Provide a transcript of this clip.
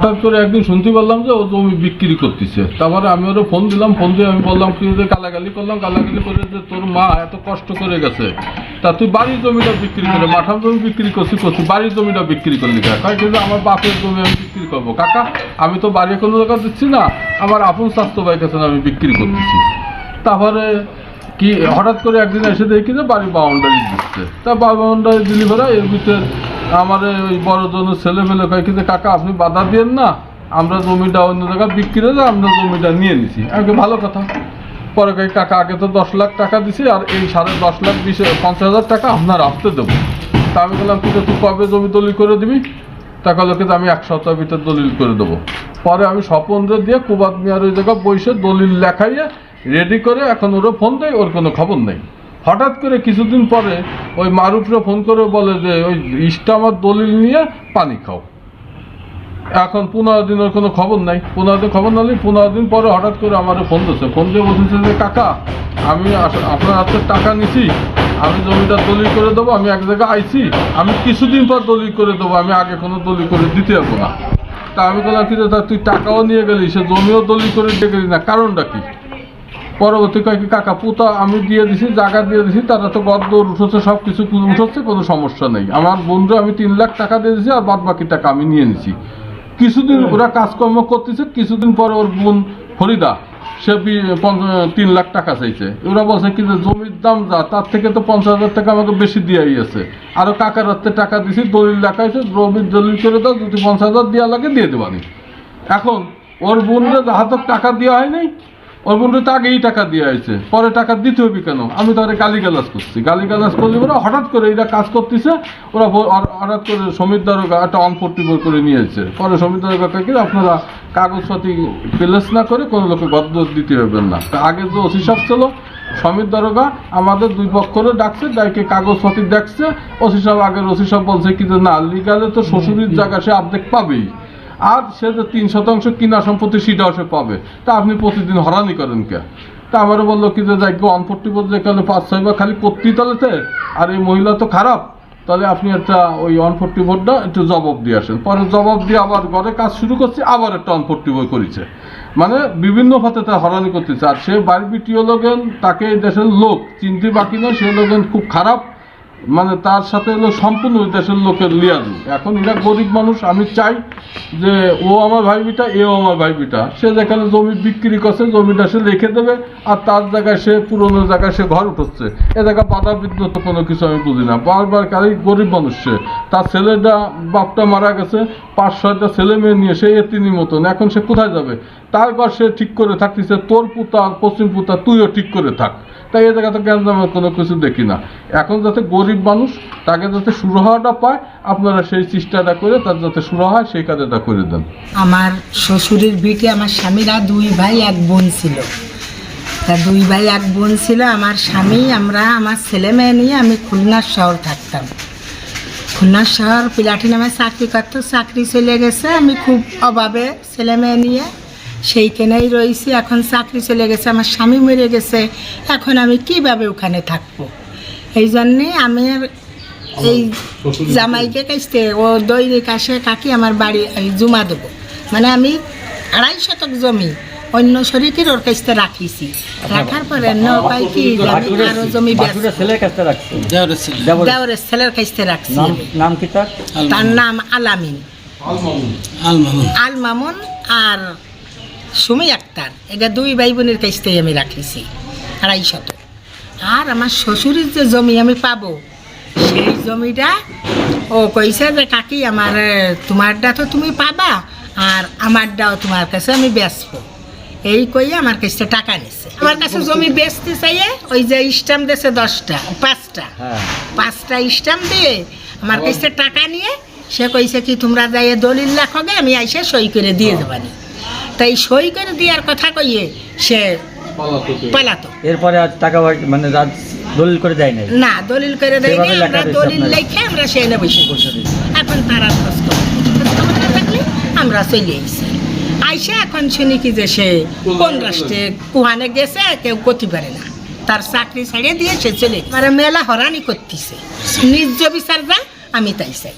হঠাৎ করে একদিন শুনতে পারলাম যে ও জমি বিক্রি করতেছে। তারপরে আমি ওরা ফোন দিলাম, ফোন দিয়ে আমি বললাম কি যে গালাগালি করলাম, গালাগালি করে যে তোর মা এত কষ্ট করে গেছে, তা তুই বাড়ির জমিটা বিক্রি করে, মাঠার জমি বিক্রি করছি বাড়ির জমিটা বিক্রি করলি কাকা? কিন্তু আমার বাপের জমি আমি বিক্রি করবো কাকা, আমি তো বাড়ি কোনো জায়গা দিচ্ছি না, আমার আপন স্বাস্থ্য ভাই কাছে আমি বিক্রি করতেছি। তারপরে কি হঠাৎ করে একদিন এসে দেখি যে বাড়ি বাউন্ডারি দিচ্ছে। তা বাউন্ডারি দিলি ভরা এর ভিতরে আমার ওই বড় জনের ছেলে ফেলে কয় কি যে কাকা আপনি বাধা দিয়েন না, আমরা জমিটা অন্য জায়গায় বিক্রি করে আমরা জমিটা নিয়ে নিছি। আগে ভালো কথা। পরে কই কাকা আগে তো 10 লাখ টাকা দিছি, আর এই 10,50,000 টাকা আপনার আসতে দেবো। তা আমি বললাম কিন্তু তুই কবে জমি দলিল করে দিবি? টাকা লোকে আমি 1 সপ্তাহের ভিতরে দলিল করে দেবো। পরে আমি স্বপনরে দিয়ে কুবাদ মিয়ার ওই জায়গায় বসে দলিল লেখাইয়ে রেডি করে এখন ওরা ফোন দেয়, ওর কোনো খবর নেই। হঠাৎ করে কিছুদিন পরে ওই মারুফরে ফোন করে বলে যে ওই ইস্টামার দলিল নিয়ে পানি খাও। এখন 15 দিনের কোনো খবর নাই। 15 দিন খবর না নিলে 15 দিন পরে হঠাৎ করে আমার ফোন দিচ্ছে, ফোন দিয়ে বলতেছে যে কাকা আমি আপনার হাতে টাকা নিছি, আমি জমিটা দলিল করে দেবো, আমি এক জায়গায় আইছি, আমি কিছুদিন পর দলিল করে দেবো, আমি আগে কোনো দলিল করে দিতে পারবো না। তা আমি বললাম কি যে তুই টাকাও নিয়ে গেলি, সে জমিও দলিল করে দিয়ে গেলি না, কারণটা কি? পরবর্তী কয়েকটি কাকা পুতা আমি দিয়ে দিছি, জায়গা দিয়ে দিছি, তারা তো গদ্দর উঠেছে, সব কিছু উঠেছে, কোনো সমস্যা নেই। আমার বন্ধু আমি 3 লাখ টাকা দিয়ে দিছি, আর বাদ বাকি টাকা আমি নিয়ে নিছি। কিছুদিন ওরা কাজকর্ম করতেছে, কিছুদিন পরে ওর বোন ফরিদা সে 3 লাখ টাকা চাইছে। ওরা বলছে কি যে জমির দাম যা, তার থেকে তো 50,000 টাকা আমাকে বেশি দিয়াই আছে। আরও কাকার হাতে টাকা দিছি, দলিল লেখাইছে, জমির দলিল করে দাও, যদি 50,000 দেওয়া লাগে দিয়ে দেবানি। এখন ওর বোনরা হাতে টাকা দেওয়া হয় নাই, ওর বন্ধু তো আগেই টাকা দিয়ে আসছে, পরে টাকা দিতে হবে কেন? আমি তো গালিগালাজ করছি, গালিগালাজ করলে ওরা হঠাৎ করে এরা কাজ করতেছে, ওরা হঠাৎ করে সমীর দারোগা একটা অনফোর্টিবল করে নিয়ে এসেছে। পরে সমীর দারোগাকে কি আপনারা কাগজপাতি প্লেস না করে কোনো লোকে গদ্দ দিতে হবেন না। আগে যে ওসি সাহেব ছিল সমীর দারোগা, আমাদের 2 পক্ষরে ডাকছে, ডাইকে কাগজপাতি দেখছে। ওসি সাহেব আগের ওসি সাহেব বলছে কি যে না, লিগালে তো শ্বশুরির জায়গা সে অর্ধেক পাবেই, আর সে যে 3% কিনা সম্পত্তি সেটাও সে পাবে। তা আপনি প্রতিদিন হরানি করেন কে? তা আমারও বললো কি যে যাই অনফোর্টি যে কালে 5-6 বার খালি করতেই তালেতে, আর এই মহিলা তো খারাপ, তাহলে আপনি একটা ওই অনফোর্টি ভোটটা একটু জবাব দিয়ে আসেন। পরে জবাব দিয়ে আবার ঘরে কাজ শুরু করছে, আবার একটা অনফোর্টি বই করেছে, মানে বিভিন্ন ভাতে তা হরানি করতেছে। আর সে বাড়ি বিটিও লোকেন, তাকে এই দেশের লোক চিনতে বাকি নয়, সে লোকেন খুব খারাপ, মানে তার সাথে হলো সম্পূর্ণ দেশের লোকের লিয়াজু। এখন এরা গরিব মানুষ, আমি চাই যে ও আমার ভাই বিটা, এও আমার ভাই বিটা, সে যেখানে জমি বিক্রি করছে জমিটা সে রেখে দেবে, আর তার জায়গায় সে পুরনো জায়গায় সে ঘর উঠছে। এ জায়গায় বাধা বিঘ্নত কোনো কিছু আমি বুঝি না। বারবার কারই গরিব মানুষ, সে তার ছেলেটা বাপটা মারা গেছে, 5-6টা ছেলে মেয়ে নিয়ে সে এতিনির মতন, এখন সে কোথায় যাবে? তারপর সে ঠিক করে থাকতেছে তোর পুতা আর পশ্চিম পুতা তুইও ঠিক করে থাক। তাই এই জায়গাতে গ্যাঞ্জামের কোনো কিছু দেখি না। এখন যাতে গরিব মানুষ তাকে যাতে সুরাহাটা পায়, আপনারা সেই চেষ্টাটা করে তার যাতে সুরাহা হয় সেই কাজটা করে দেন। আমার শ্বশুরের ভিটে আমার স্বামীরা 2 ভাই 1 বোন ছিল। তা 2 ভাই 1 বোন ছিল। আমার স্বামী, আমরা আমার ছেলে মেয়ে নিয়ে আমি খুলনা শহর থাকতাম। খুলনা শহর প্লাটিনামে চাকরি করতো, চাকরি চলে গেছে, আমি খুব অভাবে ছেলে মেয়ে নিয়ে সেইখানেই রয়েছি। এখন চাকরি চলে গেছে, আমার স্বামী মরে গেছে, এখন আমি কিভাবে ওখানে থাকবো? এই জন্যে আমি এই জামাইকে কাছতে ও দৈনিক আসে কাকি আমার বাড়ি জমা দেবো, মানে আমি 2.5 শতক জমি অন্য শরীরের ওর কাছতে রাখিছি। রাখার পরে নৌকায় কি আমি আরো জমি দেওরের ছেলের কাছতে রাখছি। নাম কি তার? তার নাম আলামিন, আল মামুন আর সুমি আক্তার। এটা 2 ভাই বোনের কাছতেই আমি রাখিছি 2.5 শতক। আর আমার শ্বশুরের যে জমি আমি পাবো, সেই জমিটা ও কইছে যে কাকি আমার তোমারটা তো তুমি পাবা, আর আমারটাও তোমার কাছে আমি বেচবো। এই কইয়ে আমার কাছে টাকা নিচ্ছে। আমার কাছে জমি বেচতে চাইয়ে ওই যে স্ট্যাম্প দিয়েছে 10টা 5টা স্ট্যাম্প দিয়ে আমার কাছে টাকা নিয়ে সে কইছে কি তোমরা যাইয়ে দলিল লেখোগে, আমি আইসে সই করে দিয়ে দেবানি। তাই সই করে দেওয়ার কথা কইয়ে সে পালাতো। এরপরে আর টাকা মানে দলিল করে দেয় নাই? না, দলিল করে দেয় না। আমরা দলিল লেখে আমরা সেখানে বসে বসে। এখন তারা খোঁজ থাকলে আমরা চলে আইসি। আইসে এখন শুনি কি যে সে কোন রাষ্ট্রে কুহানে গেছে, কেউ করতে পারে না, তার চাকরি ছেড়ে দিয়ে সে চলে। মেলা হরানি করতেছে, নিজ বিচার যা আমি তাই চাই।